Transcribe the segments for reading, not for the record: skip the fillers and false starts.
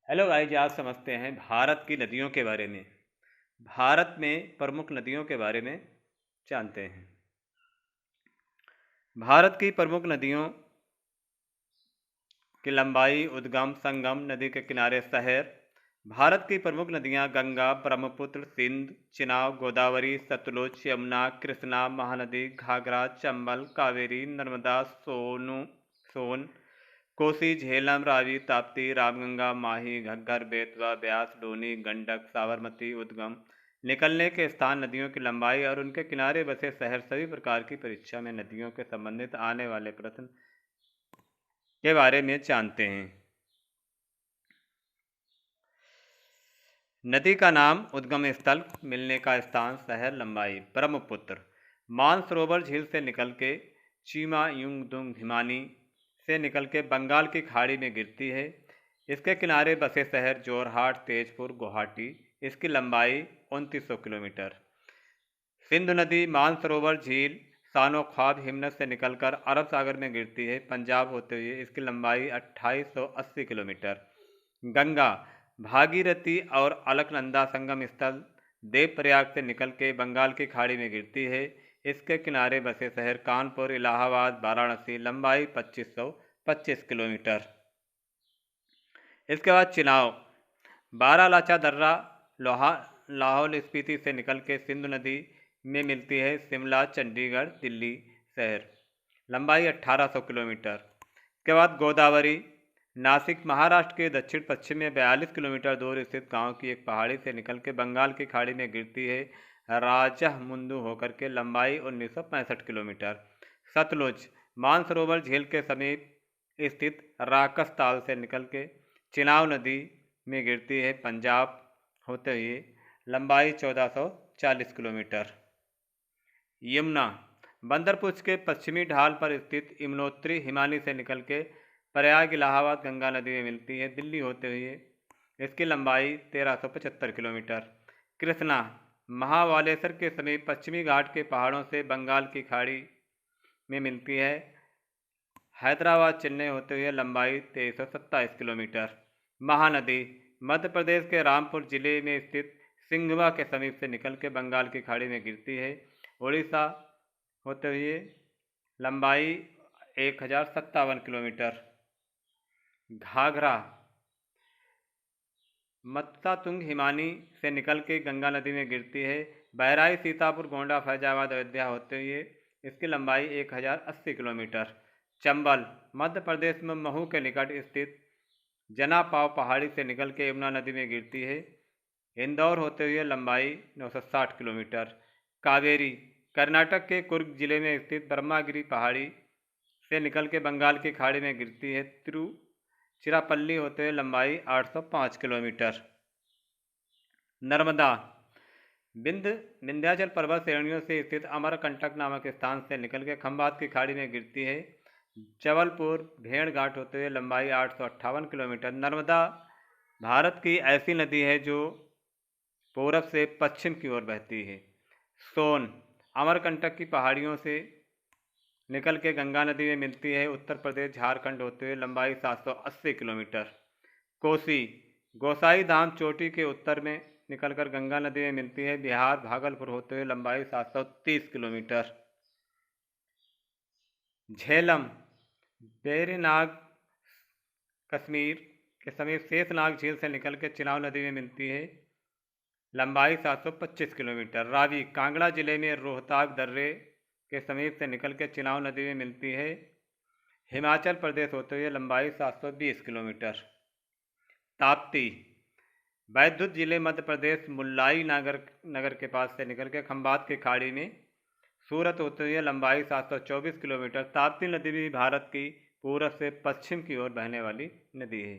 Hello guys, आज समझते हैं भारत की नदियों के बारे में। भारत में प्रमुख नदियों के बारे में जानते हैं। भारत की प्रमुख नदियों की लंबाई, उद्गम, संगम, नदी के किनारे, शहर। भारत की प्रमुख नदियां गंगा, ब्रह्मपुत्र, सिंध, चिनाब, गोदावरी, सतलुज, यमुना, कृष्णा, महानदी, घाघरा, चंबल, कावेरी, नर्मदा, सोन, कोसी, झेलम, रावी, ताप्ती, रामगंगा, माही, घग्गर, बेतवा, ब्यास, डोनी, गंडक, साबरमती। उद्गम, निकलने के स्थान, नदियों की लंबाई और उनके किनारे बसे शहर। सभी प्रकार की परीक्षा में नदियों के संबंधित आने वाले प्रश्न के बारे में जानते हैं। नदी का नाम, उद्गम स्थल, मिलने का स्थान, शहर, लंबाई। ब्रह्मपुत्र मानसरोवर झील से निकल के चीमा युंगदुंग हिमानी से निकल के बंगाल की खाड़ी में गिरती है। इसके किनारे बसे शहर जोरहाट, तेजपुर, गुवाहाटी। इसकी लंबाई 2900 किलोमीटर। सिंधु नदी मानसरोवर झील सानो ख्वाब हिमनद से निकलकर अरब सागर में गिरती है, पंजाब होते हुए। इसकी लंबाई 2880 किलोमीटर। गंगा भागीरथी और अलकनंदा संगम स्थल देवप्रयाग से निकल के बंगाल की खाड़ी में गिरती है। इसके किनारे बसे शहर कानपुर, इलाहाबाद, वाराणसी। लंबाई 2525 किलोमीटर। इसके बाद चिनाव बारालाचा दर्रा लाहौल स्पीति से निकल के सिंधु नदी में मिलती है, शिमला, चंडीगढ़, दिल्ली शहर। लंबाई 1800 किलोमीटर। इसके बाद गोदावरी नासिक महाराष्ट्र के दक्षिण पश्चिम में 42 किलोमीटर दूर स्थित गांव की एक पहाड़ी से निकल के बंगाल की खाड़ी में गिरती है, राजहमुंदु होकर के। लंबाई 1965 किलोमीटर। सतलुज मानसरोवर झील के समीप स्थित राकस ताल से निकल के चिनाव नदी में गिरती है, पंजाब होते हुए। लंबाई 1440 किलोमीटर। यमुना बंदरपुछ के पश्चिमी ढाल पर स्थित यमुनोत्री हिमानी से निकल के प्रयाग, इलाहाबाद, गंगा नदी में मिलती है, दिल्ली होते हुए। इसकी लंबाई 1375 किलोमीटर। कृष्णा महाबालेश्वर के समीप पश्चिमी घाट के पहाड़ों से बंगाल की खाड़ी में मिलती है, हैदराबाद, चेन्नई होते हुए। लंबाई 2327 किलोमीटर। महानदी मध्य प्रदेश के रामपुर जिले में स्थित सिंघवा के समीप से निकल के बंगाल की खाड़ी में गिरती है, उड़ीसा होते हुए। लंबाई 1057 किलोमीटर। घाघरा मत्सातुंग हिमानी से निकल के गंगा नदी में गिरती है, बहराइच, सीतापुर, गोंडा, फैजाबाद, अयोध्या होते हुए। इसकी लंबाई 1080 किलोमीटर। चंबल मध्य प्रदेश में महू के निकट स्थित जनापाव पहाड़ी से निकल के यमुना नदी में गिरती है, इंदौर होते हुए। लंबाई 960 किलोमीटर। कावेरी कर्नाटक के कुर्ग जिले में स्थित ब्रह्मागिरी पहाड़ी से निकल के बंगाल की खाड़ी में गिरती है, तिरुचिरापल्ली होते हुए। लंबाई 805 किलोमीटर। नर्मदा विंध्याचल पर्वत श्रेणियों से स्थित अमरकंटक नामक स्थान से निकल के खंभात की खाड़ी में गिरती है, जबलपुर, भेड़ घाट होते हुए। लंबाई 858 किलोमीटर। नर्मदा भारत की ऐसी नदी है जो पूरब से पश्चिम की ओर बहती है। सोन अमरकंटक की पहाड़ियों से निकल के गंगा नदी में मिलती है, उत्तर प्रदेश, झारखंड होते हुए। लंबाई 780 किलोमीटर। कोसी गोसाई धाम चोटी के उत्तर में निकलकर गंगा नदी में मिलती है, बिहार, भागलपुर होते हुए। लंबाई 730 किलोमीटर। झेलम बेरीनाग कश्मीर के समीप शेषनाग झील से निकल के चिनाव नदी में मिलती है, लंबाई 725 किलोमीटर। रावी कांगड़ा जिले में रोहताक दर्रे के समीप से निकल के चिनाव नदी में मिलती है, हिमाचल प्रदेश होते हुए। लंबाई 720 किलोमीटर। ताप्ती बैद्युत जिले मध्य प्रदेश, मुल्लाई नगर के पास से निकल के खंभात की खाड़ी में सूरत होते हुए। लंबाई 724 किलोमीटर। ताप्ती नदी भी भारत की पूरब से पश्चिम की ओर बहने वाली नदी है।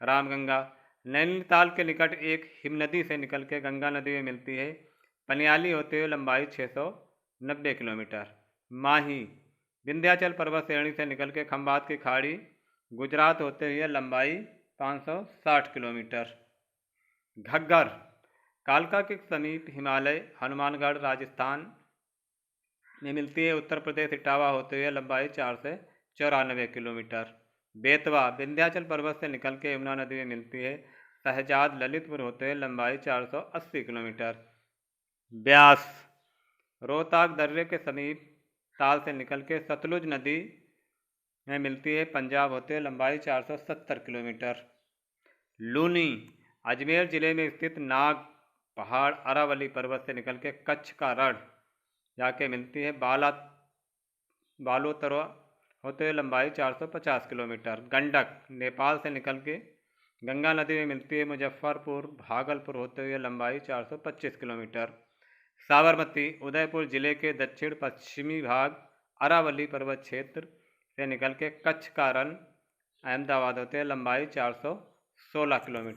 रामगंगा नैनीताल के निकट एक हिमनदी से निकल के गंगा नदी में मिलती है, पनियाली होते हुए। लंबाई 690 किलोमीटर। माही विंध्याचल पर्वत श्रेणी से निकल के खंभात की खाड़ी, गुजरात होते हुए। लंबाई 560 किलोमीटर। घग्गर कालका के समीप हिमालय, हनुमानगढ़, राजस्थान में मिलती है, उत्तर प्रदेश, इटावा होते हुए। लंबाई 494 किलोमीटर। बेतवा विंध्याचल पर्वत से निकल के यमुना नदी में मिलती है, शहजाद ललितपुर होते हुए लंबाई 480 किलोमीटर। ब्यास रोहताक दर्रे के समीप ताल से निकल के सतलुज नदी में मिलती है, पंजाब होते हुए लंबाई 470 किलोमीटर। लूनी अजमेर जिले में स्थित नाग पहाड़ अरावली पर्वत से निकल के कच्छ का रण जाके मिलती है, बालोतरा होते हुए लंबाई 450 किलोमीटर। गंडक नेपाल से निकल के गंगा नदी में मिलती है, मुजफ्फरपुर भागलपुर होते हुए लंबाई 425 किलोमीटर। साबरमती उदयपुर जिले के दक्षिण पश्चिमी भाग अरावली पर्वत क्षेत्र से निकल के कच्छ का रण अहमदाबाद होते हुए लंबाई 416 किलोमीटर।